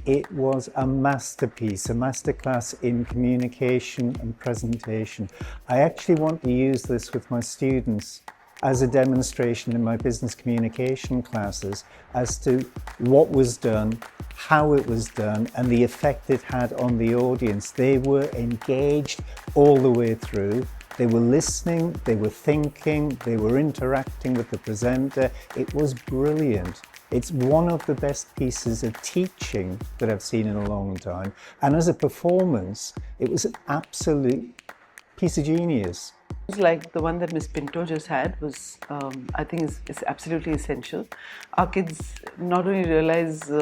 It was a masterpiece, a masterclass in communication and presentation. I actually want to use this with my students as a demonstration in my business communication classes as to what was done, how it was done, and the effect it had on the audience. They were engaged all the way through. They were listening, they were thinking, they were interacting with the presenter. It was brilliant. It's one of the best pieces of teaching that I've seen in a long time. And as a performance, it was an absolute piece of genius. Like the one that Ms. Pinto just had was, I think is absolutely essential. Our kids not only realize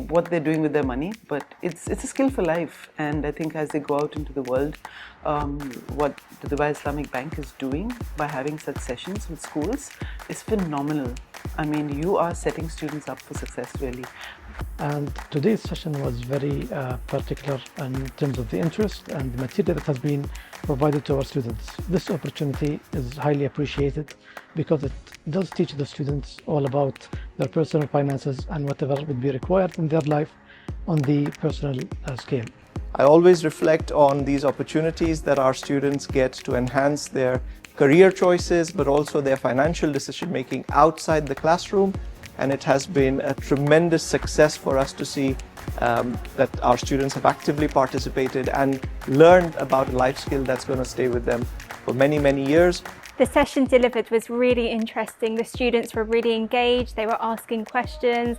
what they're doing with their money, but it's a skill for life. And I think as they go out into the world, what the Dubai Islamic Bank is doing by having such sessions with schools is phenomenal. I mean, you are setting students up for success, really. And today's session was very particular in terms of the interest and the material that has been provided to our students. This opportunity is highly appreciated because it does teach the students all about their personal finances and whatever would be required in their life on the personal scale. I always reflect on these opportunities that our students get to enhance their career choices, but also their financial decision making outside the classroom. And it has been a tremendous success for us to see that our students have actively participated and learned about a life skill that's going to stay with them for many, many years. The session delivered was really interesting. The students were really engaged, they were asking questions.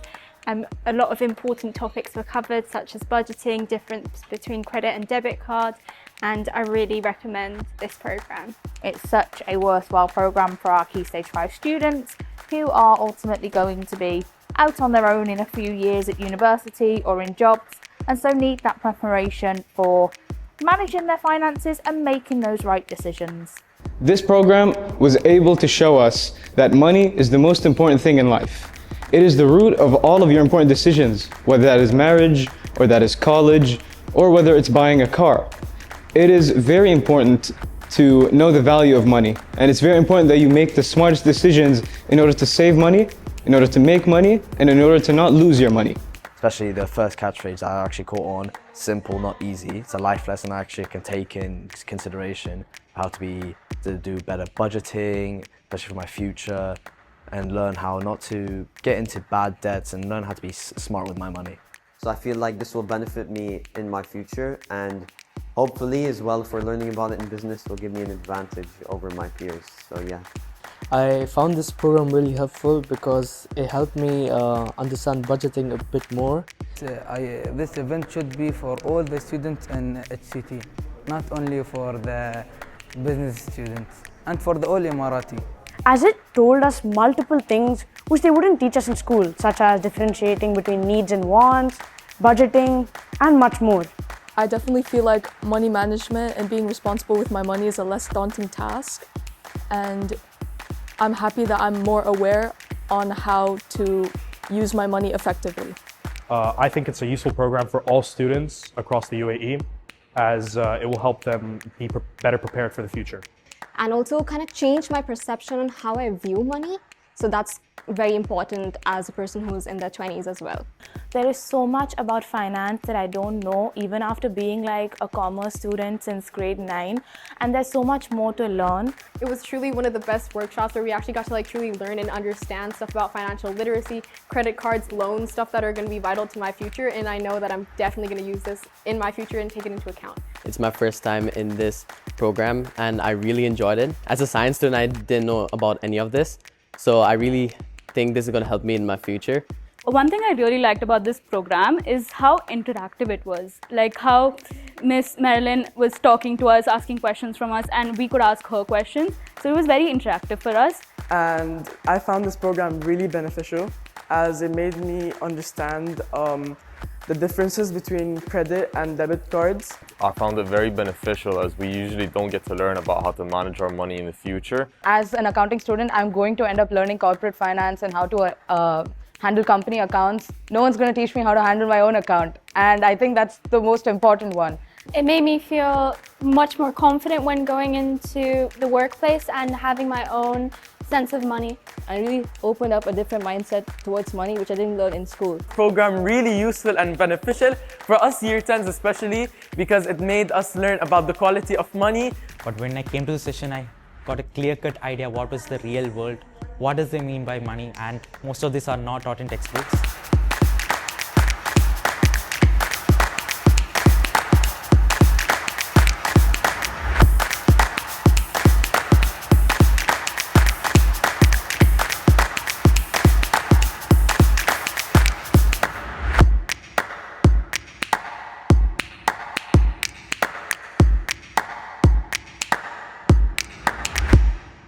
A lot of important topics were covered, such as budgeting, difference between credit and debit cards, and I really recommend this programme. It's such a worthwhile programme for our Key Stage 5 students who are ultimately going to be out on their own in a few years at university or in jobs, and so need that preparation for managing their finances and making those right decisions. This program was able to show us that money is the most important thing in life. It is the root of all of your important decisions, whether that is marriage, or that is college, or whether it's buying a car. It is very important to know the value of money, and it's very important that you make the smartest decisions in order to save money, in order to make money, and in order to not lose your money. Especially the first catchphrase I actually caught on, simple, not easy. It's a life lesson I actually can take in consideration, how to do better budgeting, especially for my future, and learn how not to get into bad debts and learn how to be smart with my money. So I feel like this will benefit me in my future, and hopefully as well for learning about it in business will give me an advantage over my peers. So yeah. I found this program really helpful because it helped me understand budgeting a bit more. This event should be for all the students in HCT, not only for the business students, and for the all Emirati. As it told us multiple things which they wouldn't teach us in school, such as differentiating between needs and wants, budgeting, and much more. I definitely feel like money management and being responsible with my money is a less daunting task, and I'm happy that I'm more aware on how to use my money effectively. I think it's a useful program for all students across the UAE, as it will help them be better prepared for the future. And also kind of change my perception on how I view money. So that's very important as a person who's in their 20s as well. There is so much about finance that I don't know, even after being like a commerce student since grade 9, and there's so much more to learn. It was truly one of the best workshops where we actually got to like truly learn and understand stuff about financial literacy, credit cards, loans, stuff that are going to be vital to my future, and I know that I'm definitely going to use this in my future and take it into account. It's my first time in this program and I really enjoyed it. As a science student, I didn't know about any of this, so I really think this is going to help me in my future. One thing I really liked about this program is how interactive it was. Like how Miss Marilyn was talking to us, asking questions from us, and we could ask her questions. So it was very interactive for us. And I found this program really beneficial as it made me understand the differences between credit and debit cards. I found it very beneficial as we usually don't get to learn about how to manage our money in the future. As an accounting student, I'm going to end up learning corporate finance and how to handle company accounts. No one's going to teach me how to handle my own account, and I think that's the most important one. It made me feel much more confident when going into the workplace and having my own sense of money. I really opened up a different mindset towards money, which I didn't learn in school. Program really useful and beneficial for us year 10s especially, because it made us learn about the quality of money. But when I came to the session, I got a clear-cut idea what was the real world, what does they mean by money, and most of these are not taught in textbooks.